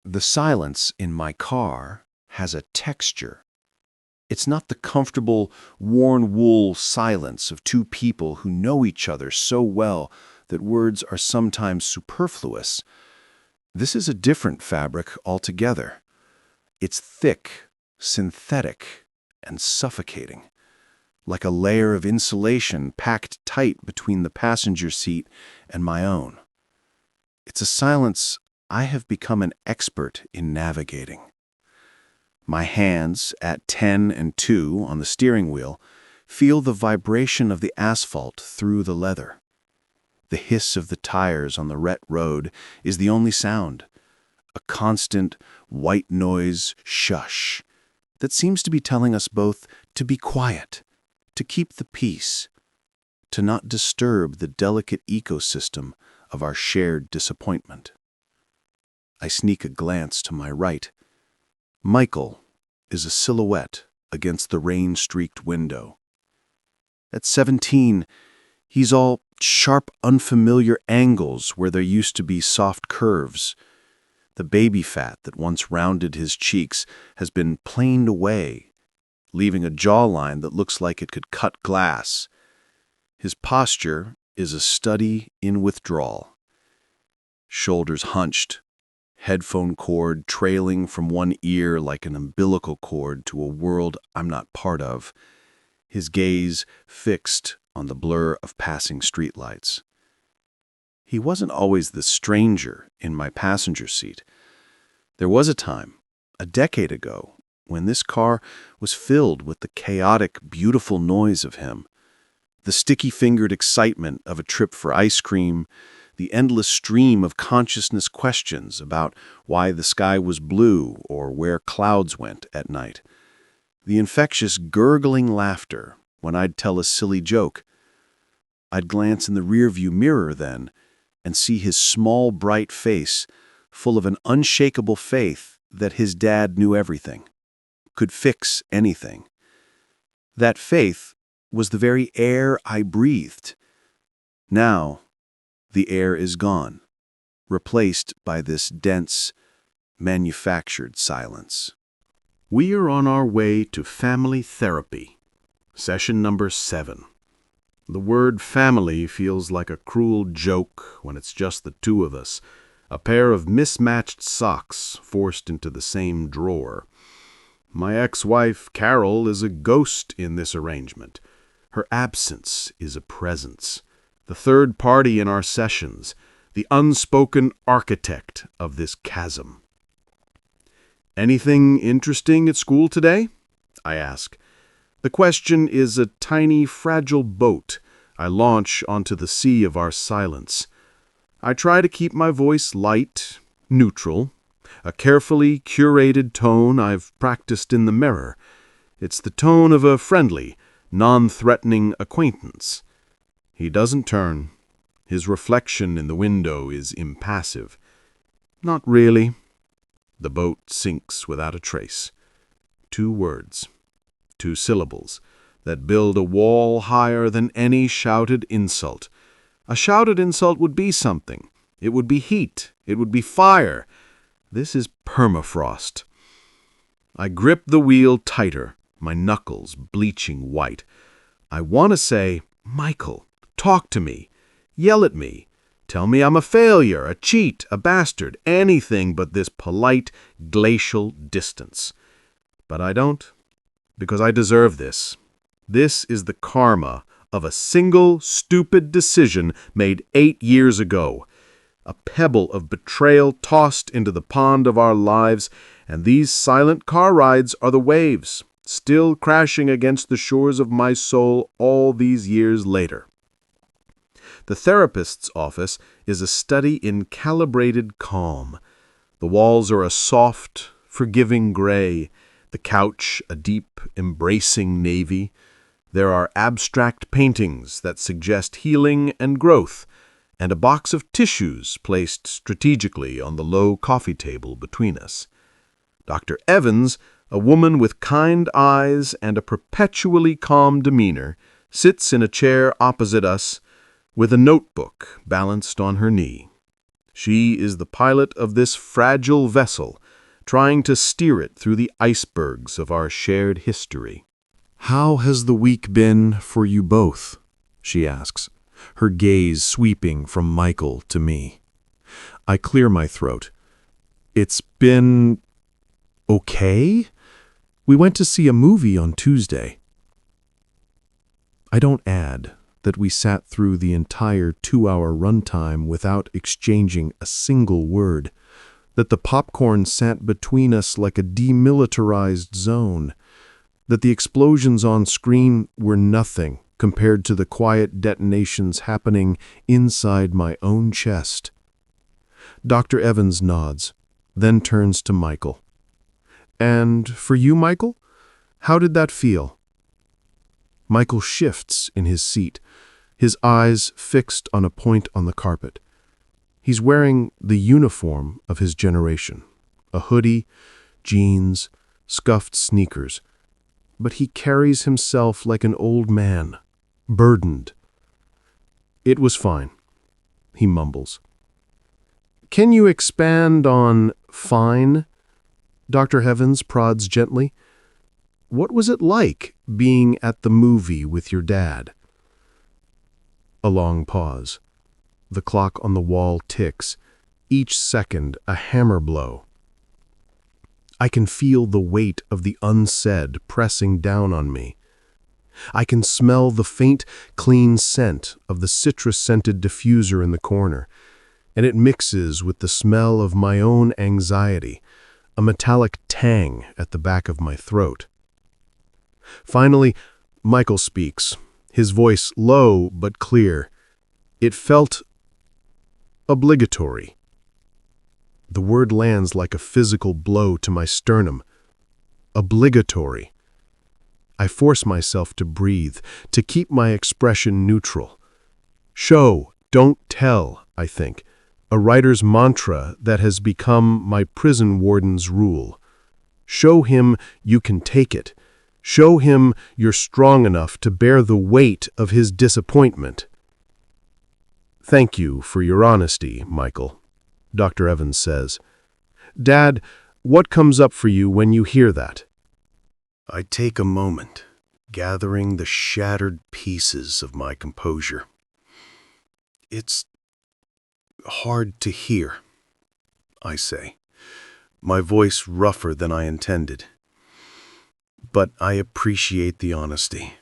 The silence in my car has a texture. It's not the comfortable, worn-wool silence of two people who know each other so well that words are sometimes superfluous. This is a different fabric altogether. It's thick, synthetic, and suffocating, like a layer of insulation packed tight between the passenger seat and my own. It's a silence I have become an expert in navigating. My hands, at 10 and 2 on the steering wheel, feel the vibration of the asphalt through the leather. The hiss of the tires on the rut road is the only sound, a constant white noise shush that seems to be telling us both to be quiet, to keep the peace, to not disturb the delicate ecosystem of our shared disappointment. I sneak a glance to my right. Michael is a silhouette against the rain-streaked window. At 17, he's all sharp, unfamiliar angles where there used to be soft curves. The baby fat that once rounded his cheeks has been planed away, leaving a jawline that looks like it could cut glass. His posture is a study in withdrawal. Shoulders hunched, headphone cord trailing from one ear like an umbilical cord to a world I'm not part of, his gaze fixed on the blur of passing streetlights. He wasn't always the stranger in my passenger seat. There was a time, a decade ago, when this car was filled with the chaotic, beautiful noise of him, the sticky-fingered excitement of a trip for ice cream, the endless stream of consciousness questions about why the sky was blue or where clouds went at night, the infectious gurgling laughter when I'd tell a silly joke. I'd glance in the rearview mirror then and see his small, bright face full of an unshakable faith that his dad knew everything, could fix anything. That faith was the very air I breathed. Now, the air is gone, replaced by this dense, manufactured silence. We are on our way to family therapy, session number 7. The word family feels like a cruel joke when it's just the two of us, a pair of mismatched socks forced into the same drawer. My ex-wife, Carol, is a ghost in this arrangement. Her absence is a presence. The third party in our sessions, the unspoken architect of this chasm. "Anything interesting at school today?" I ask. The question is a tiny, fragile boat I launch onto the sea of our silence. I try to keep my voice light, neutral, a carefully curated tone I've practiced in the mirror. It's the tone of a friendly, non-threatening acquaintance. He doesn't turn. His reflection in the window is impassive. Not really. The boat sinks without a trace. 2 words, 2 syllables, that build a wall higher than any shouted insult. A shouted insult would be something. It would be heat. It would be fire. This is permafrost. I grip the wheel tighter, my knuckles bleaching white. I want to say, "Michael, talk to me. Yell at me. Tell me I'm a failure, a cheat, a bastard, anything but this polite, glacial distance." But I don't, because I deserve this. This is the karma of a single, stupid decision made 8 years ago. A pebble of betrayal tossed into the pond of our lives, and these silent car rides are the waves, still crashing against the shores of my soul all these years later. The therapist's office is a study in calibrated calm. The walls are a soft, forgiving gray, the couch a deep, embracing navy. There are abstract paintings that suggest healing and growth, and a box of tissues placed strategically on the low coffee table between us. Dr. Evans, a woman with kind eyes and a perpetually calm demeanor, sits in a chair opposite us with a notebook balanced on her knee. She is the pilot of this fragile vessel, trying to steer it through the icebergs of our shared history. "How has the week been for you both?" she asks, her gaze sweeping from Michael to me. I clear my throat. "It's been okay? We went to see a movie on Tuesday." I don't add that we sat through the entire 2-hour runtime without exchanging a single word, that the popcorn sat between us like a demilitarized zone, that the explosions on screen were nothing compared to the quiet detonations happening inside my own chest. Dr. Evans nods, then turns to Michael. "And for you, Michael, how did that feel?" Michael shifts in his seat, his eyes fixed on a point on the carpet. He's wearing the uniform of his generation, a hoodie, jeans, scuffed sneakers, but he carries himself like an old man, burdened. "It was fine," he mumbles. "Can you expand on fine?" Dr. Evans prods gently. "What was it like being at the movie with your dad?" A long pause. The clock on the wall ticks, each second a hammer blow. I can feel the weight of the unsaid pressing down on me. I can smell the faint, clean scent of the citrus-scented diffuser in the corner, and it mixes with the smell of my own anxiety, a metallic tang at the back of my throat. Finally, Michael speaks, his voice low but clear. It felt obligatory. The word lands like a physical blow to my sternum. Obligatory. I force myself to breathe, to keep my expression neutral. Show, don't tell, I think, a writer's mantra that has become my prison warden's rule. Show him you can take it. Show him you're strong enough to bear the weight of his disappointment. "Thank you for your honesty, Michael," Dr. Evans says. "Dad, what comes up for you when you hear that?" I take a moment, gathering the shattered pieces of my composure. "It's hard to hear," I say, my voice rougher than I intended. "But I appreciate the honesty.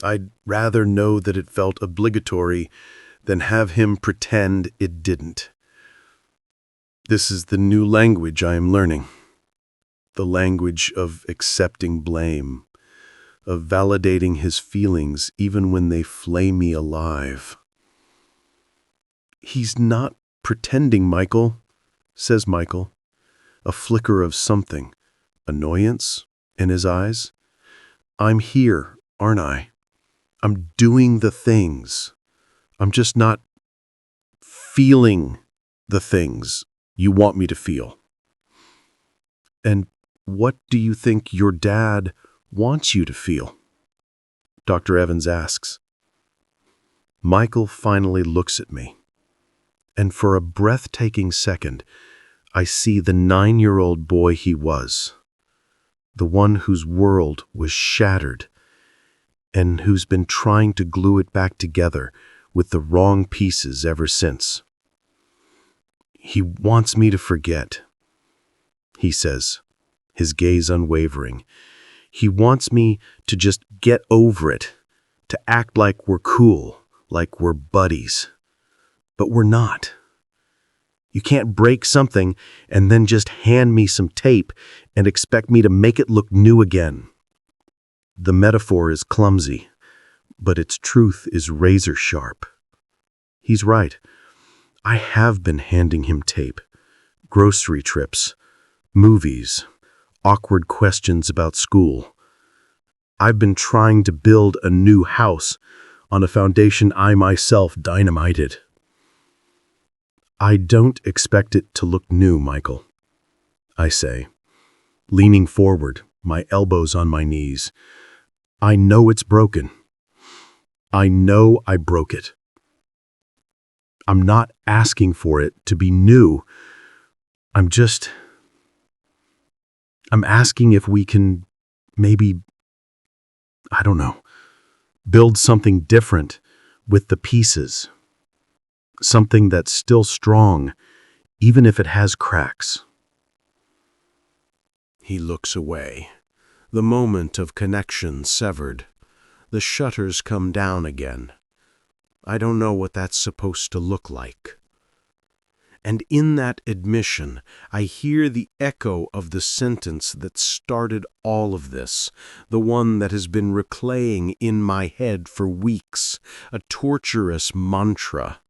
I'd rather know that it felt obligatory than have him pretend it didn't. This is the new language I am learning. The language of accepting blame, of validating his feelings even when they flay me alive." "He's not pretending, Michael," says Michael, a flicker of something, annoyance, in his eyes. "I'm here, aren't I? I'm doing the things. I'm just not feeling the things you want me to feel." "And what do you think your dad wants you to feel?" Dr. Evans asks. Michael finally looks at me, and for a breathtaking second, I see the 9-year-old boy he was, the one whose world was shattered and who's been trying to glue it back together with the wrong pieces ever since. "He wants me to forget," he says, his gaze unwavering. "He wants me to just get over it, to act like we're cool, like we're buddies. But we're not. You can't break something and then just hand me some tape and expect me to make it look new again." The metaphor is clumsy, but its truth is razor sharp. He's right. I have been handing him tape, grocery trips, movies, awkward questions about school. I've been trying to build a new house on a foundation I myself dynamited. "I don't expect it to look new, Michael," I say, leaning forward, my elbows on my knees. "I know it's broken. I know I broke it. I'm not asking for it to be new. I'm asking if we can maybe, I don't know, build something different with the pieces. Something that's still strong, even if it has cracks. He looks away. The moment of connection severed. The shutters come down again. I don't know what that's supposed to look like. And in that admission, I hear the echo of the sentence that started all of this, the one that has been replaying in my head for weeks, a torturous mantra.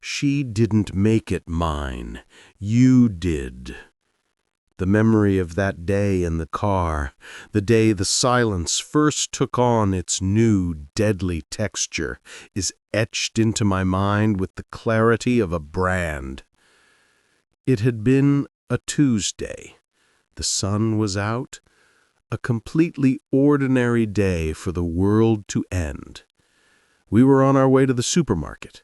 She didn't make it mine. You did. The memory of that day in the car, the day the silence first took on its new, deadly texture, is etched into my mind with the clarity of a brand. It had been a Tuesday. The sun was out. A completely ordinary day for the world to end. We were on our way to the supermarket.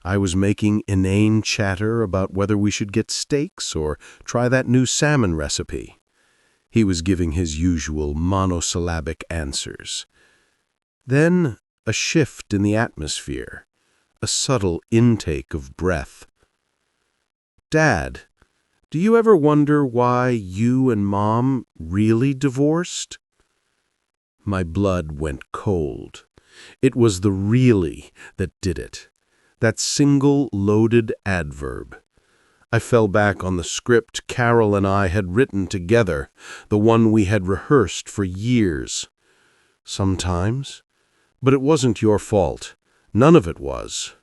I was making inane chatter about whether we should get steaks or try that new salmon recipe. He was giving his usual monosyllabic answers. Then a shift in the atmosphere, a subtle intake of breath. "Dad, do you ever wonder why you and Mom really divorced?" My blood went cold. It was the really that did it. That single loaded adverb. I fell back on the script Carol and I had written together, the one we had rehearsed for years. Sometimes. But it wasn't your fault. None of it was.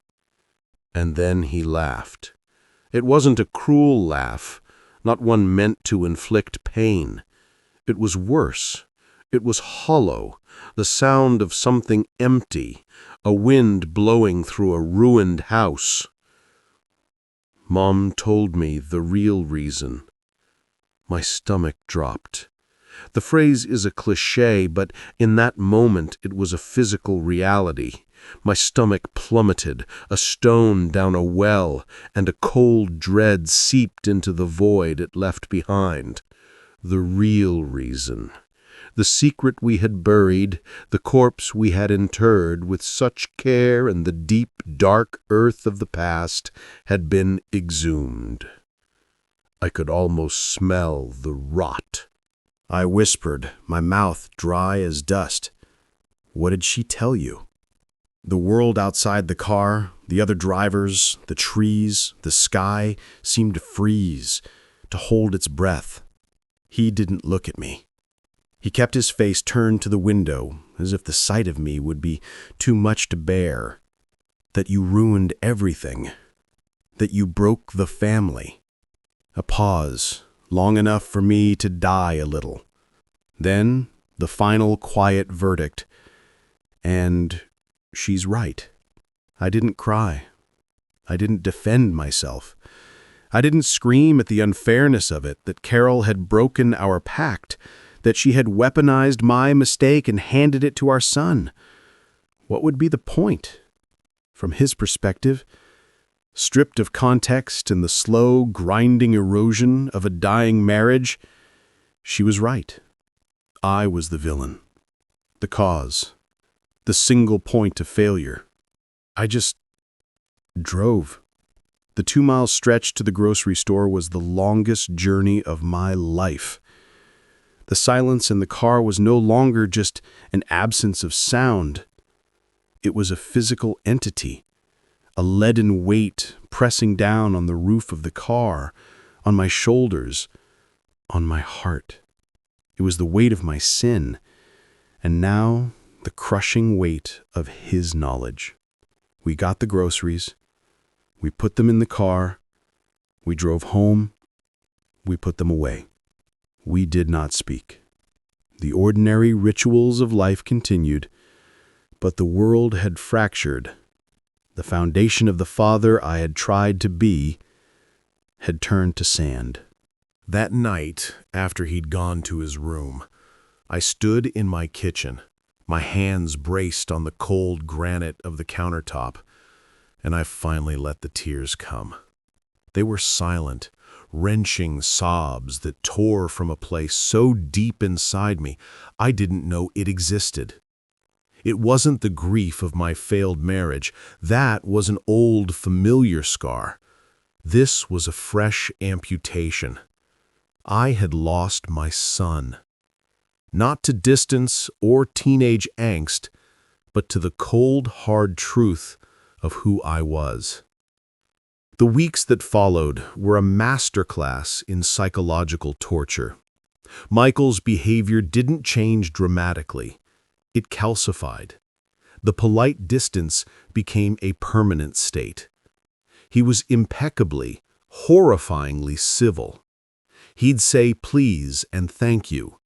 And then he laughed. It wasn't a cruel laugh, not one meant to inflict pain. It was worse. It was hollow, the sound of something empty, a wind blowing through a ruined house. Mom told me the real reason. My stomach dropped. The phrase is a cliché, but in that moment it was a physical reality. My stomach plummeted, a stone down a well, and a cold dread seeped into the void it left behind. The real reason. The secret we had buried, the corpse we had interred with such care in the deep, dark earth of the past, had been exhumed. I could almost smell the rot. I whispered, my mouth dry as dust. "What did she tell you?" The world outside the car, the other drivers, the trees, the sky, seemed to freeze, to hold its breath. He didn't look at me. He kept his face turned to the window, as if the sight of me would be too much to bear. "That you ruined everything. That you broke the family." A pause, long enough for me to die a little. Then, the final quiet verdict. And she's right. I didn't cry. I didn't defend myself. I didn't scream at the unfairness of it, that Carol had broken our pact, that she had weaponized my mistake and handed it to our son. What would be the point? From his perspective, stripped of context and the slow, grinding erosion of a dying marriage, she was right. I was the villain, the cause, the single point of failure. I just drove. The 2-mile stretch to the grocery store was the longest journey of my life. The silence in the car was no longer just an absence of sound. It was a physical entity, a leaden weight pressing down on the roof of the car, on my shoulders, on my heart. It was the weight of my sin, and now the crushing weight of his knowledge. We got the groceries. We put them in the car. We drove home. We put them away. We did not speak. The ordinary rituals of life continued, but the world had fractured. The foundation of the father I had tried to be had turned to sand. That night, after he'd gone to his room, I stood in my kitchen, my hands braced on the cold granite of the countertop, And I finally let the tears come. They were silent, wrenching sobs that tore from a place so deep inside me I didn't know it existed. It wasn't the grief of my failed marriage. That was an old, familiar scar. This was a fresh amputation. I had lost my son. Not to distance or teenage angst, but to the cold, hard truth of who I was. The weeks that followed were a masterclass in psychological torture. Michael's behavior didn't change dramatically. It calcified. The polite distance became a permanent state. He was impeccably, horrifyingly civil. He'd say please and thank you.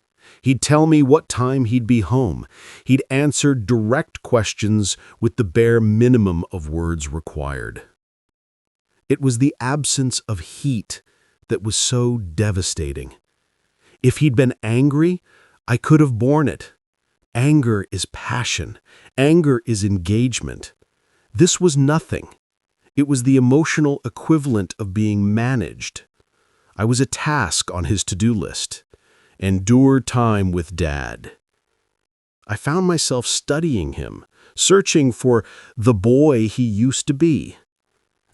He'd tell me what time he'd be home. He'd answer direct questions with the bare minimum of words required. It was the absence of heat that was so devastating. If he'd been angry, I could have borne it. Anger is passion. Anger is engagement. This was nothing. It was the emotional equivalent of being managed. I was a task on his to-do list. Endure time with Dad. I found myself studying him, searching for the boy he used to be.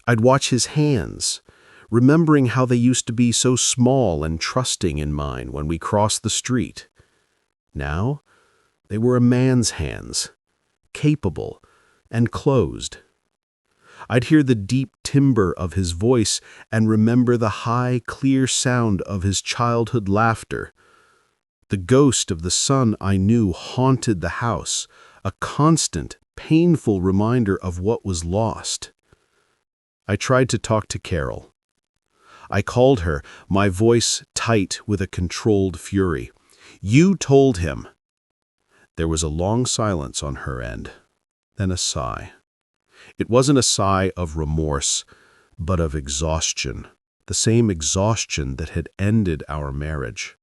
I'd watch his hands, remembering how they used to be so small and trusting in mine when we crossed the street. Now, they were a man's hands, capable and closed. I'd hear the deep timbre of his voice and remember the high, clear sound of his childhood laughter. The ghost of the son I knew haunted the house, a constant, painful reminder of what was lost. I tried to talk to Carol. I called her, my voice tight with a controlled fury. "You told him." There was a long silence on her end, then a sigh. It wasn't a sigh of remorse, but of exhaustion, the same exhaustion that had ended our marriage.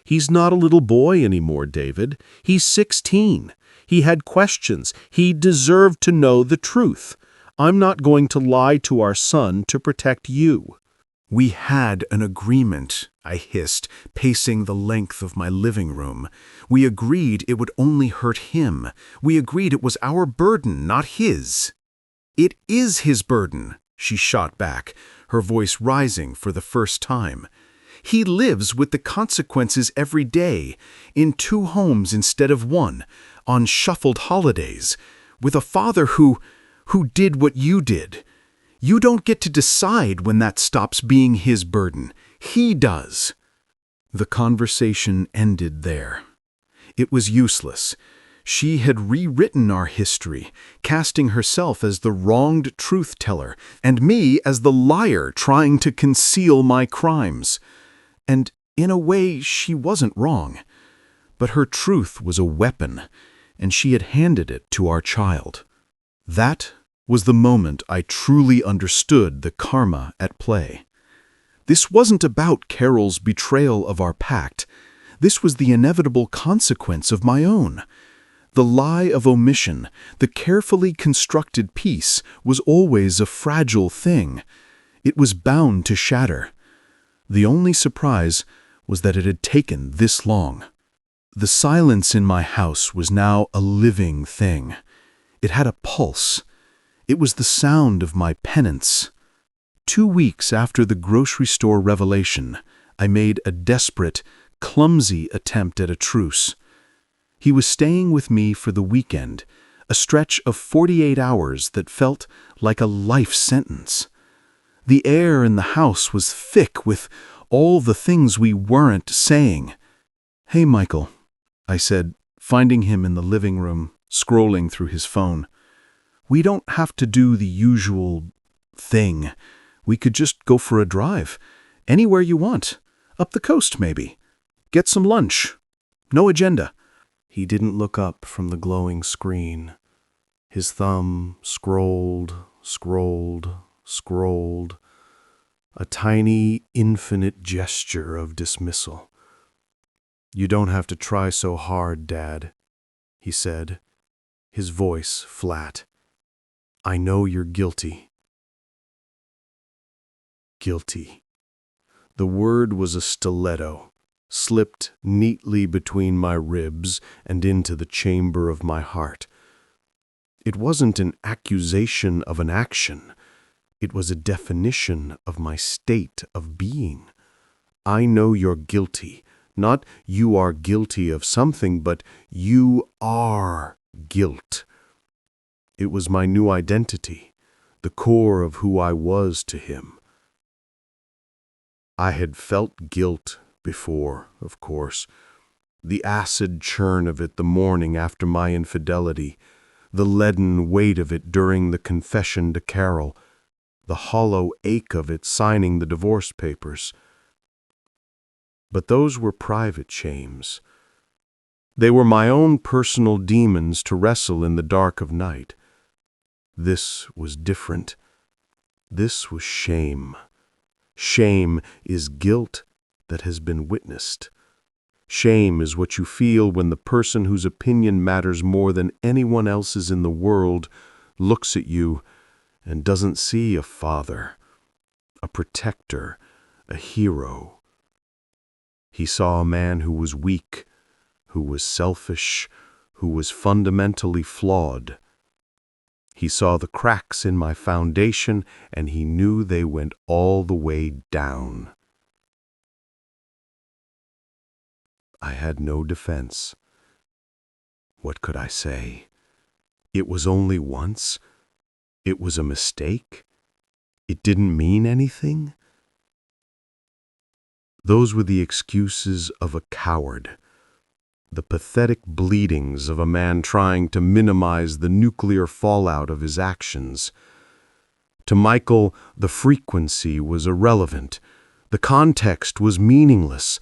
"He's not a little boy anymore, David. He's 16. He had questions. He deserved to know the truth. I'm not going to lie to our son to protect you." "We had an agreement," I hissed, pacing the length of my living room. "We agreed it would only hurt him. We agreed it was our burden, not his." "It is his burden," she shot back, her voice rising for the first time. "He lives with the consequences every day, in 2 homes instead of 1, on shuffled holidays, with a father who did what you did. You don't get to decide when that stops being his burden. He does." The conversation ended there. It was useless. She had rewritten our history, casting herself as the wronged truth-teller, and me as the liar trying to conceal my crimes. And in a way, she wasn't wrong. But her truth was a weapon, and she had handed it to our child. That was the moment I truly understood the karma at play. This wasn't about Carol's betrayal of our pact. This was the inevitable consequence of my own. The lie of omission, the carefully constructed peace, was always a fragile thing. It was bound to shatter. The only surprise was that it had taken this long. The silence in my house was now a living thing. It had a pulse. It was the sound of my penance. 2 weeks after the grocery store revelation, I made a desperate, clumsy attempt at a truce. He was staying with me for the weekend, a stretch of 48 hours that felt like a life sentence. The air in the house was thick with all the things we weren't saying. "Hey, Michael," I said, finding him in the living room, scrolling through his phone. "We don't have to do the usual thing. We could just go for a drive. Anywhere you want. Up the coast, maybe. Get some lunch. No agenda." He didn't look up from the glowing screen. His thumb scrolled, a tiny, infinite gesture of dismissal. "You don't have to try so hard, Dad," he said, his voice flat. I know you're guilty. Guilty. The word was a stiletto, slipped neatly between my ribs and into the chamber of my heart. It wasn't an accusation of an action. It was a definition of my state of being. I know you're guilty. Not you are guilty of something, but you are guilt. It was my new identity, the core of who I was to him. I had felt guilt before, of course. The acid churn of it the morning after my infidelity, the leaden weight of it during the confession to Carol, the hollow ache of it signing the divorce papers. But those were private shames. They were my own personal demons to wrestle in the dark of night. This was different. This was shame. Shame is guilt that has been witnessed. Shame is what you feel when the person whose opinion matters more than anyone else's in the world looks at you and doesn't see a father, a protector, a hero. He saw a man who was weak, who was selfish, who was fundamentally flawed. He saw the cracks in my foundation, and he knew they went all the way down. I had no defense. What could I say? It was only once. It was a mistake. It didn't mean anything. Those were the excuses of a coward, the pathetic bleatings of a man trying to minimize the nuclear fallout of his actions. To Michael, the frequency was irrelevant. The context was meaningless.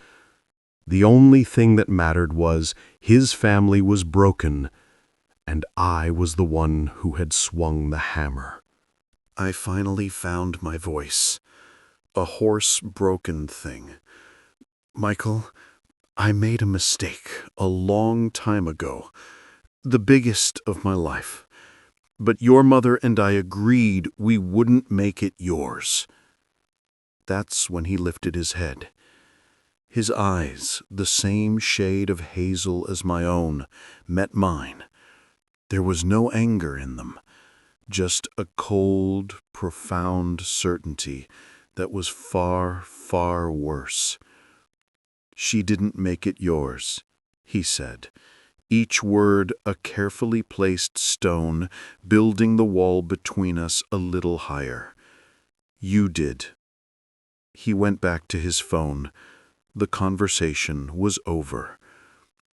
The only thing that mattered was his family was broken, and I was the one who had swung the hammer. I finally found my voice, a hoarse, broken thing. Michael, I made a mistake a long time ago, the biggest of my life. But your mother and I agreed we wouldn't make it yours. That's when he lifted his head. His eyes, the same shade of hazel as my own, met mine. There was no anger in them, just a cold, profound certainty that was far, far worse. She didn't make it yours, he said, each word a carefully placed stone, building the wall between us a little higher. You did. He went back to his phone. The conversation was over.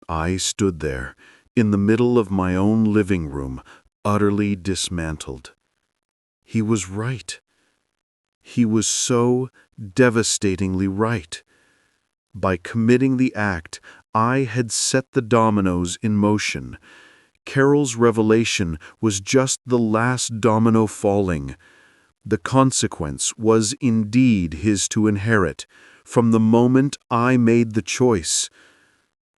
I stood there, in the middle of my own living room, utterly dismantled. He was right. He was so devastatingly right. By committing the act, I had set the dominoes in motion. Carol's revelation was just the last domino falling. The consequence was indeed his to inherit, from the moment I made the choice.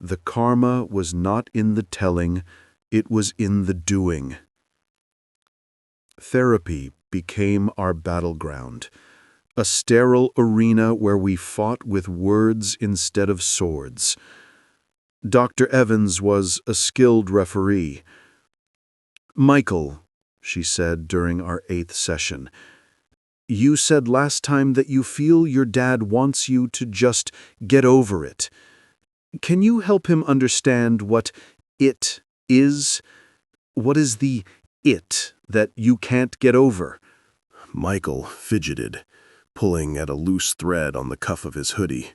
The karma was not in the telling, it was in the doing. Therapy became our battleground, a sterile arena where we fought with words instead of swords. Dr. Evans was a skilled referee. Michael, she said during our 8th session, you said last time that you feel your dad wants you to just get over it. Can you help him understand what it is? What is the it that you can't get over? Michael fidgeted, pulling at a loose thread on the cuff of his hoodie.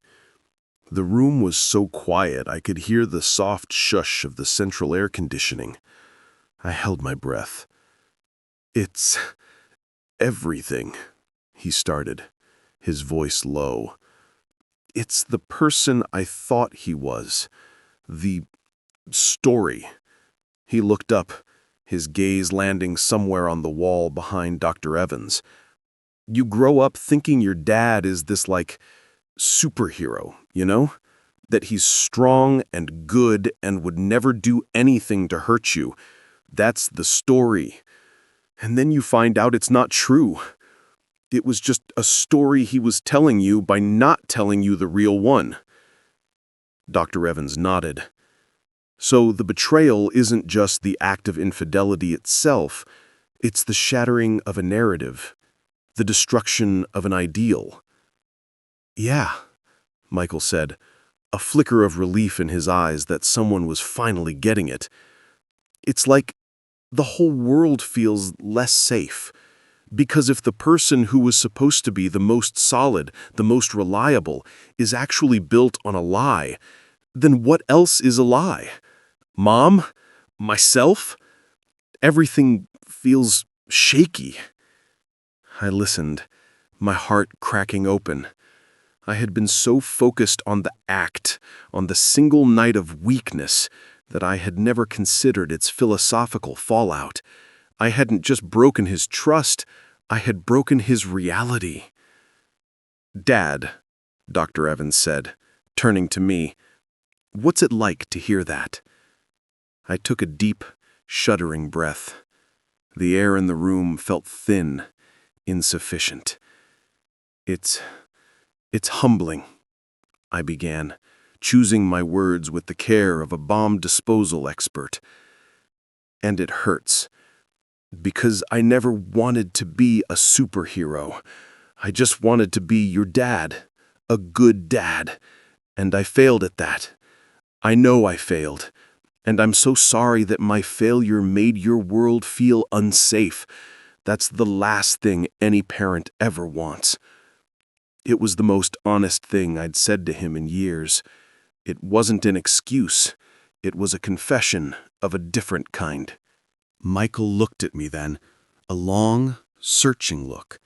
The room was so quiet I could hear the soft shush of the central air conditioning. I held my breath. It's everything, he started, his voice low. It's the person I thought he was. The story. He looked up, his gaze landing somewhere on the wall behind Dr. Evans. You grow up thinking your dad is this, superhero, you know? That he's strong and good and would never do anything to hurt you. That's the story. And then you find out it's not true. It was just a story he was telling you by not telling you the real one. Dr. Evans nodded. So the betrayal isn't just the act of infidelity itself, it's the shattering of a narrative, the destruction of an ideal. Yeah, Michael said, a flicker of relief in his eyes that someone was finally getting it. It's like the whole world feels less safe. Because if the person who was supposed to be the most solid, the most reliable, is actually built on a lie, then what else is a lie? Mom? Myself? Everything feels shaky. I listened, my heart cracking open. I had been so focused on the act, on the single night of weakness, that I had never considered its philosophical fallout. I hadn't just broken his trust, I had broken his reality. Dad, Dr. Evans said, turning to me, what's it like to hear that? I took a deep, shuddering breath. The air in the room felt thin, insufficient. It's humbling, I began, choosing my words with the care of a bomb disposal expert. And it hurts, because I never wanted to be a superhero. I just wanted to be your dad, a good dad, and I failed at that. I know I failed, and I'm so sorry that my failure made your world feel unsafe. That's the last thing any parent ever wants. It was the most honest thing I'd said to him in years. It wasn't an excuse. It was a confession of a different kind. Michael looked at me then, a long, searching look.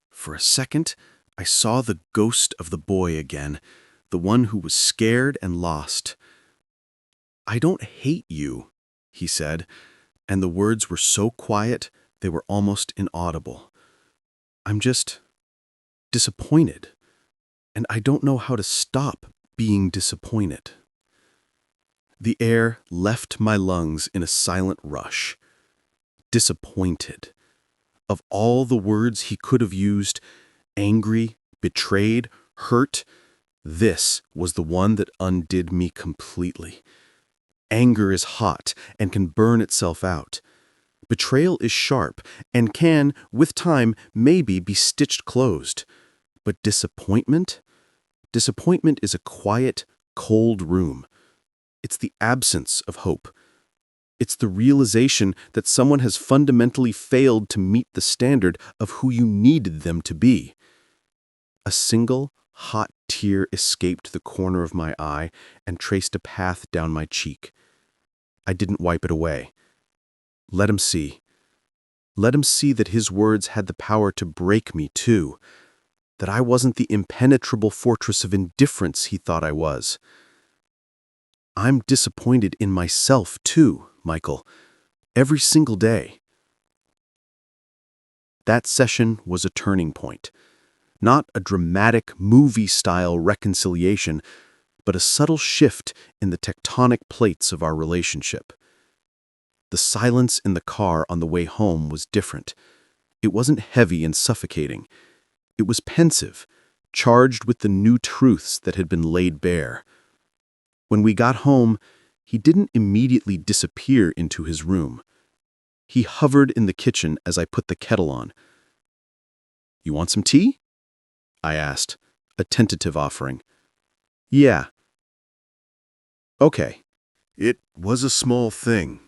For a second, I saw the ghost of the boy again, the one who was scared and lost. I don't hate you, he said, and the words were so quiet they were almost inaudible. I'm just disappointed, and I don't know how to stop being disappointed. The air left my lungs in a silent rush. Disappointed. Of all the words he could have used, angry, betrayed, hurt, this was the one that undid me completely. Anger is hot and can burn itself out. Betrayal is sharp and can, with time, maybe be stitched closed. But disappointment? Disappointment is a quiet, cold room. It's the absence of hope. It's the realization that someone has fundamentally failed to meet the standard of who you needed them to be. A single, hot tear escaped the corner of my eye and traced a path down my cheek. I didn't wipe it away. Let him see. Let him see that his words had the power to break me too, that I wasn't the impenetrable fortress of indifference he thought I was. I'm disappointed in myself too, Michael, every single day. That session was a turning point. Not a dramatic, movie-style reconciliation, but a subtle shift in the tectonic plates of our relationship. The silence in the car on the way home was different. It wasn't heavy and suffocating. It was pensive, charged with the new truths that had been laid bare. When we got home, he didn't immediately disappear into his room. He hovered in the kitchen as I put the kettle on. "You want some tea?" I asked, a tentative offering. "Yeah." "Okay." It was a small thing.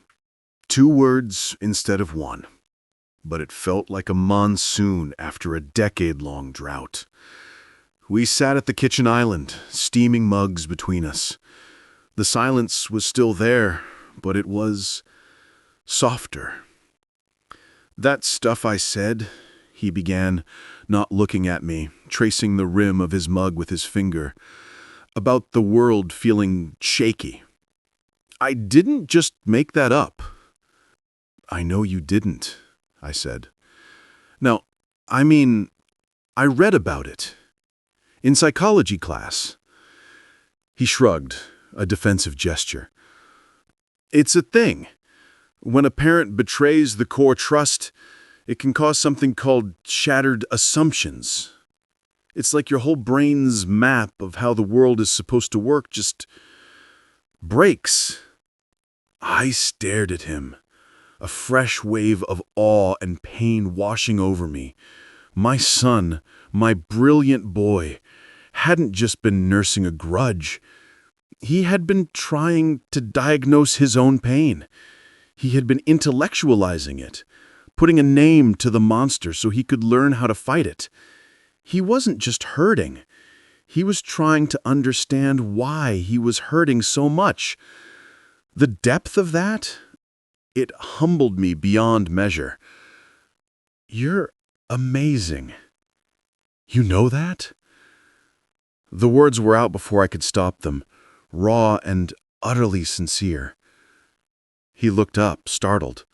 2 words instead of 1. But it felt like a monsoon after a decade-long drought. We sat at the kitchen island, steaming mugs between us. The silence was still there, but it was softer. "That stuff I said," he began, not looking at me, tracing the rim of his mug with his finger, "about the world feeling shaky. I didn't just make that up." "I know you didn't," I said. "Now, I mean, I read about it. In psychology class." He shrugged, a defensive gesture. "It's a thing. When a parent betrays the core trust, It can cause something called shattered assumptions. It's like your whole brain's map of how the world is supposed to work just breaks. I stared at him, a fresh wave of awe and pain washing over me. My son, my brilliant boy, hadn't just been nursing a grudge. He had been trying to diagnose his own pain. He had been intellectualizing it, putting a name to the monster so he could learn how to fight it. He wasn't just hurting. He was trying to understand why he was hurting so much. The depth of that, it humbled me beyond measure. You're amazing. You know that? The words were out before I could stop them, raw and utterly sincere. He looked up, startled.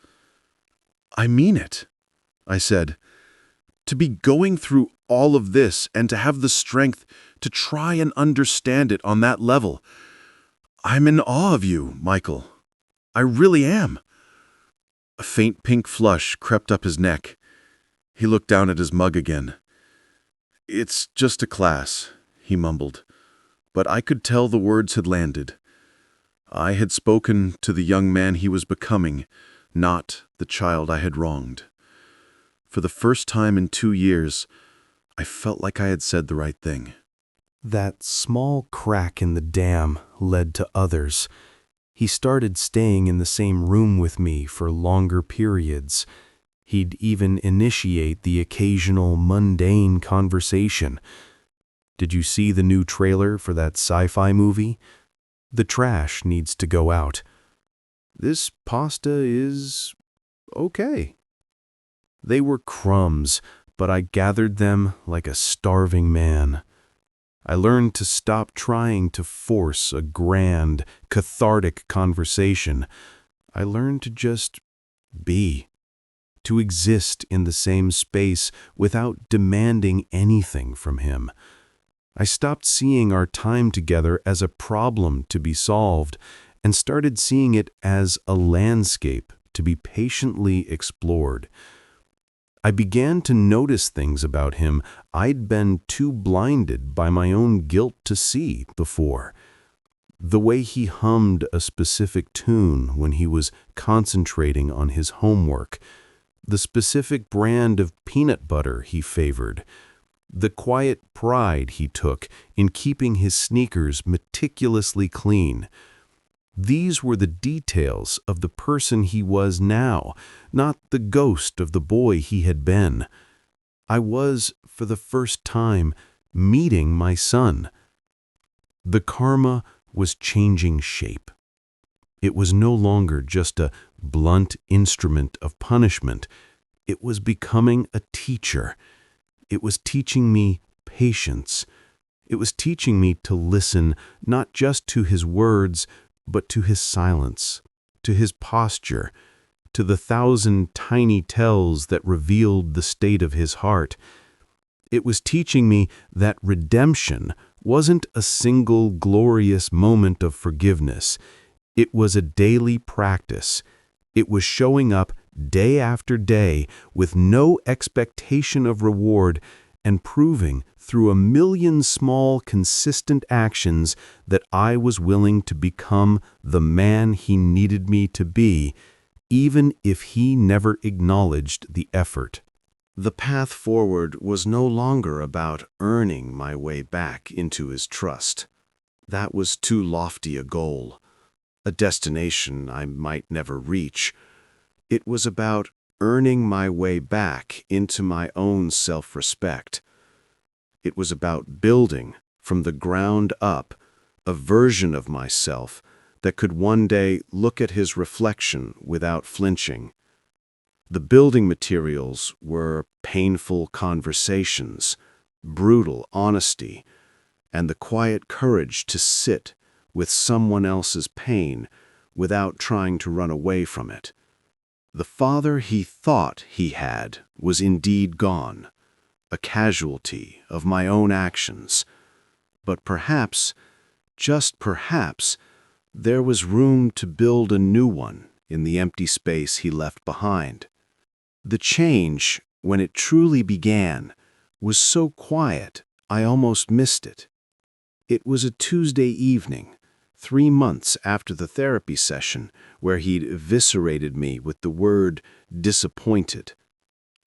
I mean it, I said. To be going through all of this and to have the strength to try and understand it on that level. I'm in awe of you, Michael. I really am. A faint pink flush crept up his neck. He looked down at his mug again. It's just a class, he mumbled, but I could tell the words had landed. I had spoken to the young man he was becoming, not the child I had wronged. For the first time in 2 years, I felt like I had said the right thing. That small crack in the dam led to others. He started staying in the same room with me for longer periods. He'd even initiate the occasional mundane conversation. Did you see the new trailer for that sci-fi movie? The trash needs to go out. This pasta is okay. They were crumbs, but I gathered them like a starving man. I learned to stop trying to force a grand, cathartic conversation. I learned to just be, to exist in the same space without demanding anything from him. I stopped seeing our time together as a problem to be solved and started seeing it as a landscape to be patiently explored. I began to notice things about him I'd been too blinded by my own guilt to see before. The way he hummed a specific tune when he was concentrating on his homework, the specific brand of peanut butter he favored, the quiet pride he took in keeping his sneakers meticulously clean. These were the details of the person he was now, not the ghost of the boy he had been. I was, for the first time, meeting my son. The karma was changing shape. It was no longer just a blunt instrument of punishment. It was becoming a teacher. It was teaching me patience. It was teaching me to listen not just to his words, but to his silence, to his posture, to the 1,000 tiny tells that revealed the state of his heart. It was teaching me that redemption wasn't a single glorious moment of forgiveness. It was a daily practice. It was showing up day after day with no expectation of reward and proving through a million small, consistent actions that I was willing to become the man he needed me to be, even if he never acknowledged the effort. The path forward was no longer about earning my way back into his trust. That was too lofty a goal, a destination I might never reach. It was about earning my way back into my own self-respect. It was about building, from the ground up, a version of myself that could one day look at his reflection without flinching. The building materials were painful conversations, brutal honesty, and the quiet courage to sit with someone else's pain without trying to run away from it. The father he thought he had was indeed gone, a casualty of my own actions. But perhaps, just perhaps, there was room to build a new one in the empty space he left behind. The change, when it truly began, was so quiet I almost missed it. It was a Tuesday evening, 3 months after the therapy session where he'd eviscerated me with the word disappointed.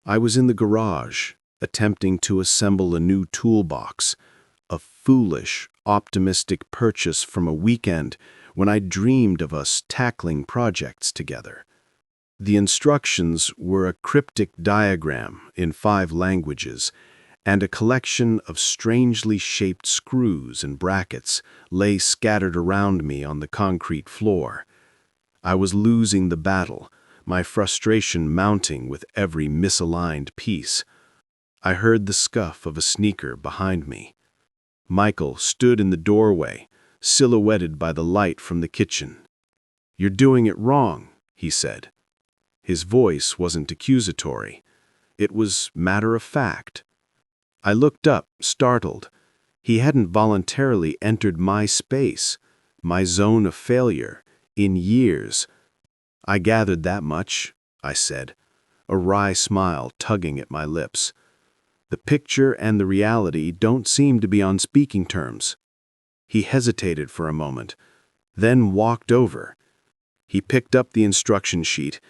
I was in the garage, attempting to assemble a new toolbox, a foolish, optimistic purchase from a weekend when I dreamed of us tackling projects together. The instructions were a cryptic diagram in 5 languages, and a collection of strangely shaped screws and brackets lay scattered around me on the concrete floor. I was losing the battle, my frustration mounting with every misaligned piece. I heard the scuff of a sneaker behind me. Michael stood in the doorway, silhouetted by the light from the kitchen. "You're doing it wrong," he said. His voice wasn't accusatory. It was matter of fact. I looked up, startled. He hadn't voluntarily entered my space, my zone of failure, in years. "I gathered that much," I said, a wry smile tugging at my lips. "The picture and the reality don't seem to be on speaking terms." He hesitated for a moment, then walked over. He picked up the instruction sheet,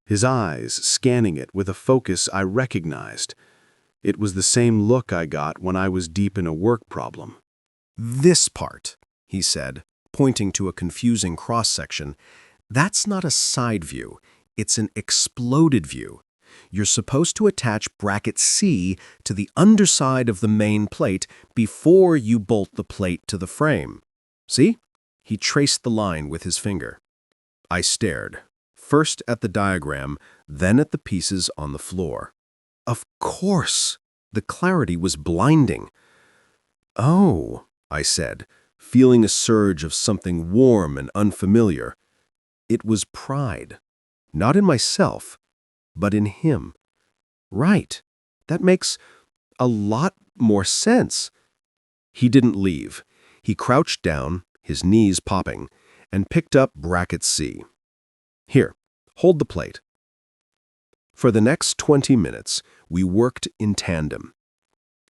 his eyes scanning it with a focus I recognized. It was the same look I got when I was deep in a work problem. "This part," he said, pointing to a confusing cross-section, "that's not a side view, it's an exploded view. You're supposed to attach bracket C to the underside of the main plate before you bolt the plate to the frame. See?" He traced the line with his finger. I stared, first at the diagram, then at the pieces on the floor. Of course! The clarity was blinding. "Oh," I said, feeling a surge of something warm and unfamiliar. It was pride. Not in myself, but in him. Right. That makes a lot more sense. He didn't leave. He crouched down, his knees popping, and picked up bracket C. "Here, hold the plate." For the next 20 minutes, we worked in tandem.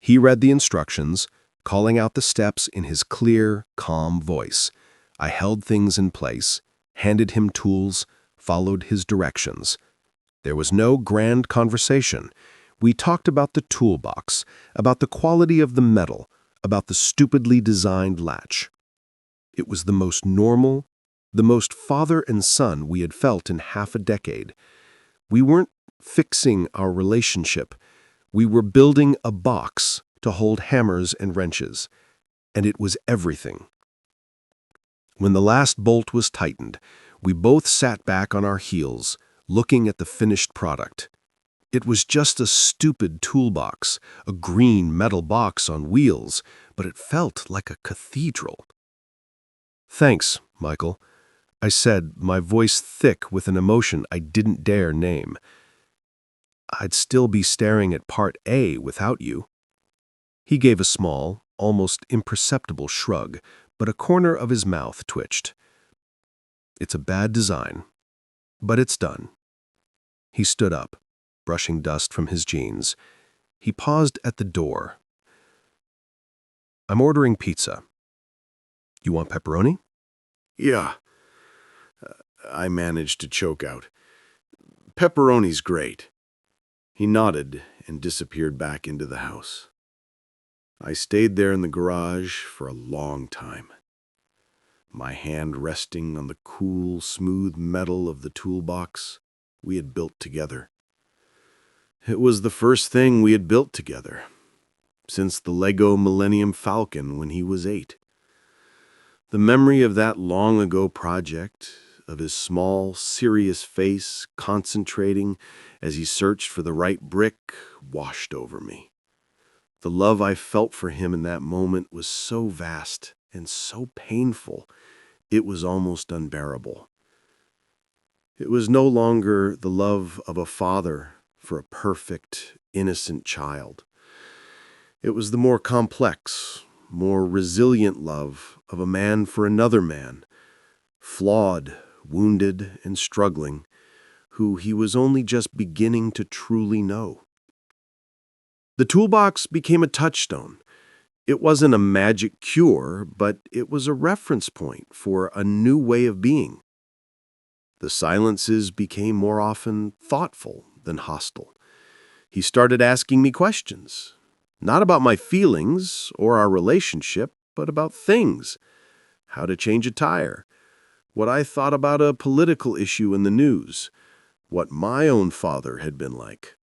He read the instructions, calling out the steps in his clear, calm voice. I held things in place, handed him tools, followed his directions. There was no grand conversation. We talked about the toolbox, about the quality of the metal, about the stupidly designed latch. It was the most normal, the most father and son we had felt in half a decade. We weren't fixing our relationship. We were building a box to hold hammers and wrenches, and it was everything. When the last bolt was tightened, we both sat back on our heels, looking at the finished product. It was just a stupid toolbox, a green metal box on wheels, but it felt like a cathedral. "Thanks, Michael," I said, my voice thick with an emotion I didn't dare name. "I'd still be staring at Part A without you." He gave a small, almost imperceptible shrug, but a corner of his mouth twitched. "It's a bad design, but it's done." He stood up, brushing dust from his jeans. He paused at the door. "I'm ordering pizza. You want pepperoni?" "Yeah," I managed to choke out. "Pepperoni's great." He nodded and disappeared back into the house. I stayed there in the garage for a long time, my hand resting on the cool, smooth metal of the toolbox we had built together. It was the first thing we had built together, since the Lego Millennium Falcon when he was 8. The memory of that long-ago project, of his small, serious face concentrating as he searched for the right brick, washed over me. The love I felt for him in that moment was so vast and so painful, it was almost unbearable. It was no longer the love of a father for a perfect, innocent child. It was the more complex, more resilient love of a man for another man, flawed, wounded, and struggling, who he was only just beginning to truly know. The toolbox became a touchstone. It wasn't a magic cure, but it was a reference point for a new way of being. The silences became more often thoughtful than hostile. He started asking me questions, not about my feelings or our relationship, but about things. How to change a tire, what I thought about a political issue in the news, what my own father had been like.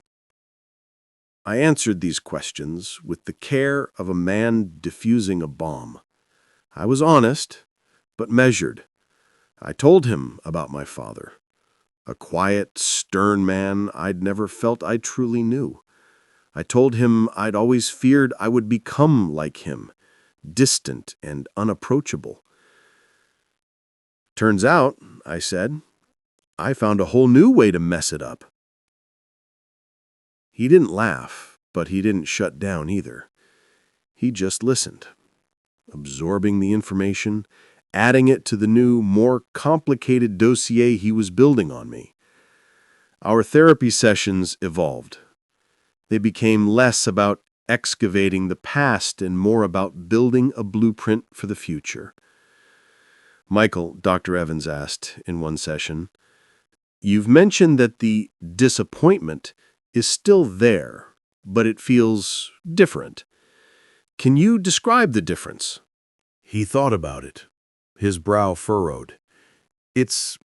I answered these questions with the care of a man diffusing a bomb. I was honest, but measured. I told him about my father, a quiet, stern man I'd never felt I truly knew. I told him I'd always feared I would become like him, distant and unapproachable. Turns out, I said, I found a whole new way to mess it up. He didn't laugh, but he didn't shut down either. He just listened, absorbing the information, adding it to the new, more complicated dossier he was building on me. Our therapy sessions evolved. They became less about excavating the past and more about building a blueprint for the future. Michael, Dr. Evans asked in one session, "You've mentioned that the disappointment is still there, but it feels different. Can you describe the difference?" He thought about it, his brow furrowed. It's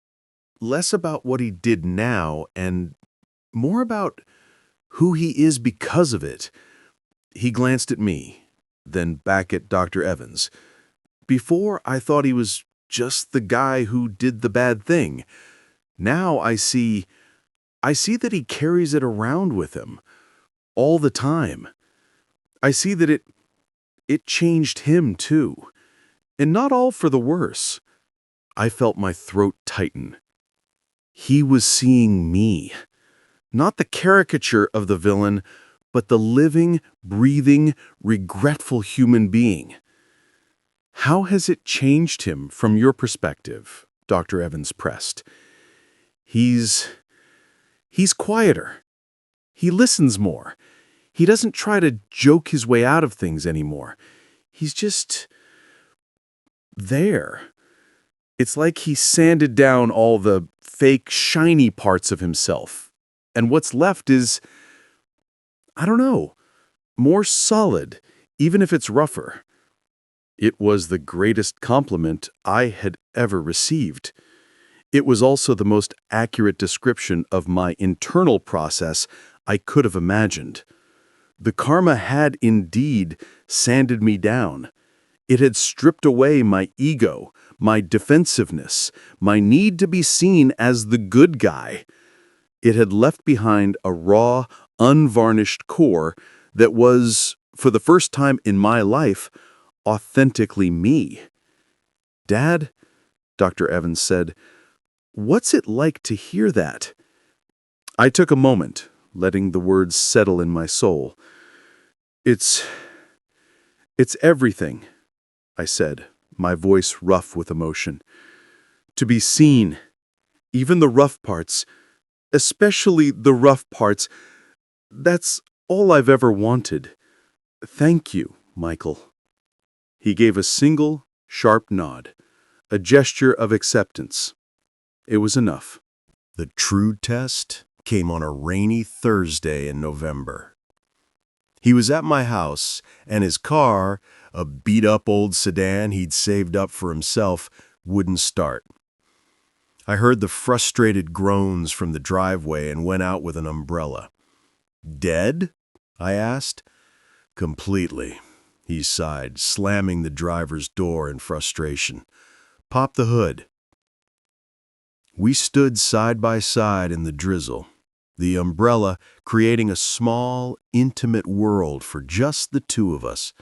less about what he did now and more about who he is because of it. He glanced at me, then back at Dr. Evans. Before, I thought he was just the guy who did the bad thing. Now I see that he carries it around with him all the time. I see that it changed him too, and not all for the worse. I felt my throat tighten. He was seeing me, not the caricature of the villain, but the living, breathing, regretful human being. How has it changed him from your perspective? Dr. Evans pressed. He's quieter. He listens more. He doesn't try to joke his way out of things anymore. He's just there. It's like he sanded down all the fake, shiny parts of himself. And what's left is, I don't know, more solid, even if it's rougher. It was the greatest compliment I had ever received. It was also the most accurate description of my internal process I could have imagined. The karma had indeed sanded me down. It had stripped away my ego, my defensiveness, my need to be seen as the good guy. It had left behind a raw, unvarnished core that was, for the first time in my life, authentically me. "Dad," Dr. Evans said, "what's it like to hear that?" I took a moment, letting the words settle in my soul. It's everything," I said, my voice rough with emotion. "To be seen, even the rough parts, especially the rough parts, that's all I've ever wanted. Thank you, Michael." He gave a single, sharp nod, a gesture of acceptance. It was enough. The true test came on a rainy Thursday in November. He was at my house, and his car, a beat-up old sedan he'd saved up for himself, wouldn't start. I heard the frustrated groans from the driveway and went out with an umbrella. "Dead?" I asked. "Completely," he sighed, slamming the driver's door in frustration. "Pop the hood." We stood side by side in the drizzle, the umbrella creating a small, intimate world for just the two of us.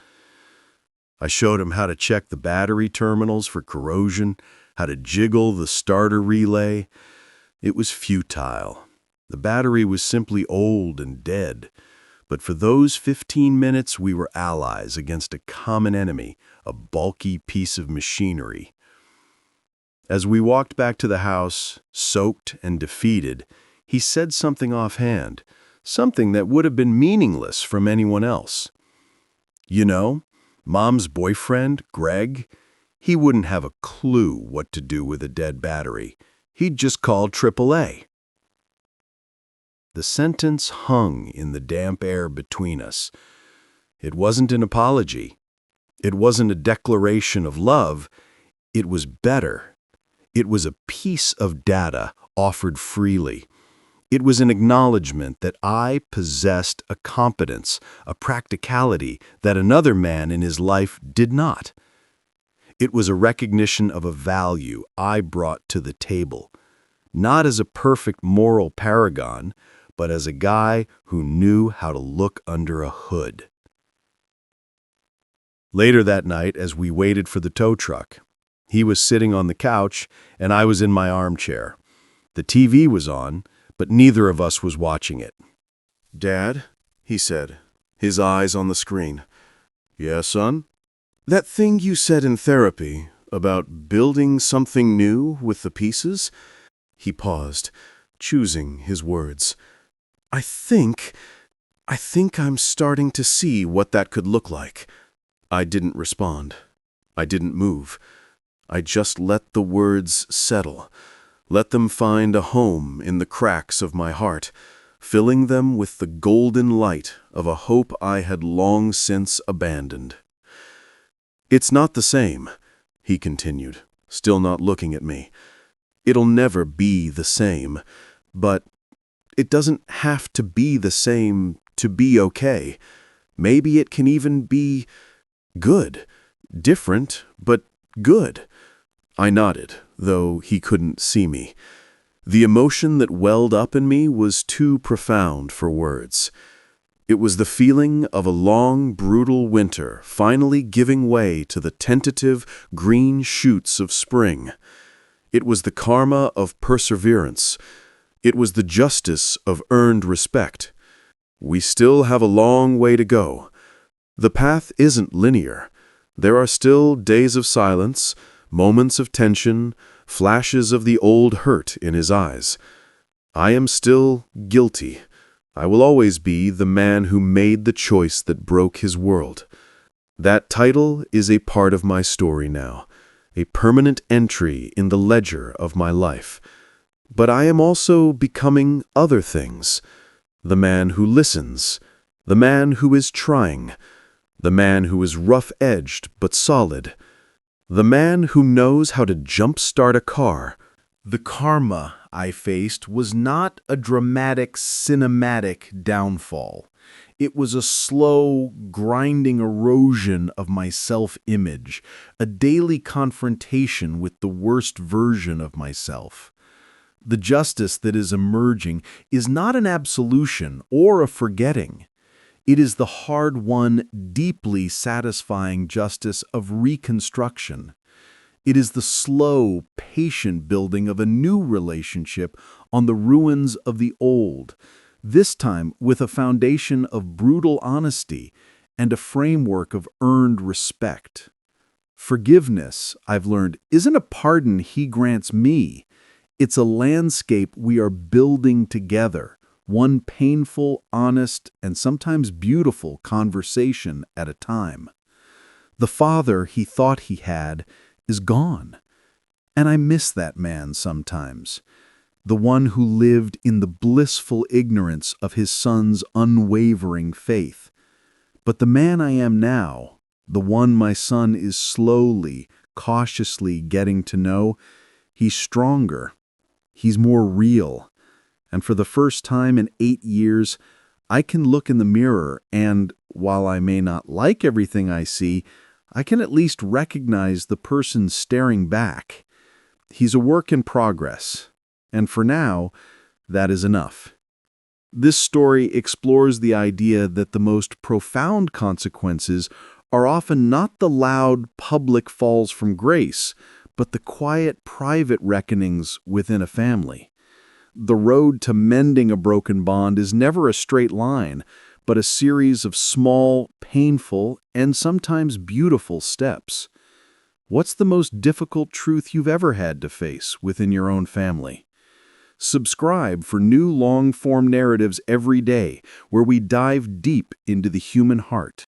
I showed him how to check the battery terminals for corrosion, how to jiggle the starter relay. It was futile. The battery was simply old and dead. But for those 15 minutes, we were allies against a common enemy, a bulky piece of machinery. As we walked back to the house, soaked and defeated, He said something offhand, something that would have been meaningless from anyone else. You know, Mom's boyfriend, Greg, he wouldn't have a clue what to do with a dead battery. He'd just call AAA. The sentence hung in the damp air between us. It wasn't an apology. It wasn't a declaration of love. It was better. It was a piece of data offered freely. It was an acknowledgement that I possessed a competence, a practicality that another man in his life did not. It was a recognition of a value I brought to the table, not as a perfect moral paragon, but as a guy who knew how to look under a hood. Later that night, as we waited for the tow truck, he was sitting on the couch and I was in my armchair. The TV was on, but neither of us was watching it. "Dad," he said, his eyes on the screen. "Yeah, son? That thing you said in therapy about building something new with the pieces?" He paused, choosing his words. I think I'm starting to see what that could look like." I didn't respond. I didn't move. I just let the words settle, let them find a home in the cracks of my heart, filling them with the golden light of a hope I had long since abandoned. "It's not the same," he continued, still not looking at me. "It'll never be the same, but it doesn't have to be the same to be okay. Maybe it can even be good, different, but good." I nodded, though he couldn't see me. The emotion that welled up in me was too profound for words. It was the feeling of a long, brutal winter finally giving way to the tentative green shoots of spring. It was the karma of perseverance. It was the justice of earned respect. We still have a long way to go. The path isn't linear. There are still days of silence, moments of tension, flashes of the old hurt in his eyes. I am still guilty. I will always be the man who made the choice that broke his world. That title is a part of my story now, a permanent entry in the ledger of my life. But I am also becoming other things. The man who listens, the man who is trying, the man who is rough-edged but solid, the man who knows how to jump-start a car. The karma I faced was not a dramatic, cinematic downfall. It was a slow, grinding erosion of my self-image, a daily confrontation with the worst version of myself. The justice that is emerging is not an absolution or a forgetting. It is the hard-won, deeply satisfying justice of reconstruction. It is the slow, patient building of a new relationship on the ruins of the old, this time with a foundation of brutal honesty and a framework of earned respect. Forgiveness, I've learned, isn't a pardon he grants me. It's a landscape we are building together, one painful, honest, and sometimes beautiful conversation at a time. The father he thought he had is gone, and I miss that man sometimes, the one who lived in the blissful ignorance of his son's unwavering faith. But the man I am now, the one my son is slowly, cautiously getting to know, he's stronger, he's more real, and for the first time in 8 years, I can look in the mirror and, while I may not like everything I see, I can at least recognize the person staring back. He's a work in progress, and for now, that is enough. This story explores the idea that the most profound consequences are often not the loud, public falls from grace, but the quiet, private reckonings within a family. The road to mending a broken bond is never a straight line, but a series of small, painful, and sometimes beautiful steps. What's the most difficult truth you've ever had to face within your own family? Subscribe for new long-form narratives every day where we dive deep into the human heart.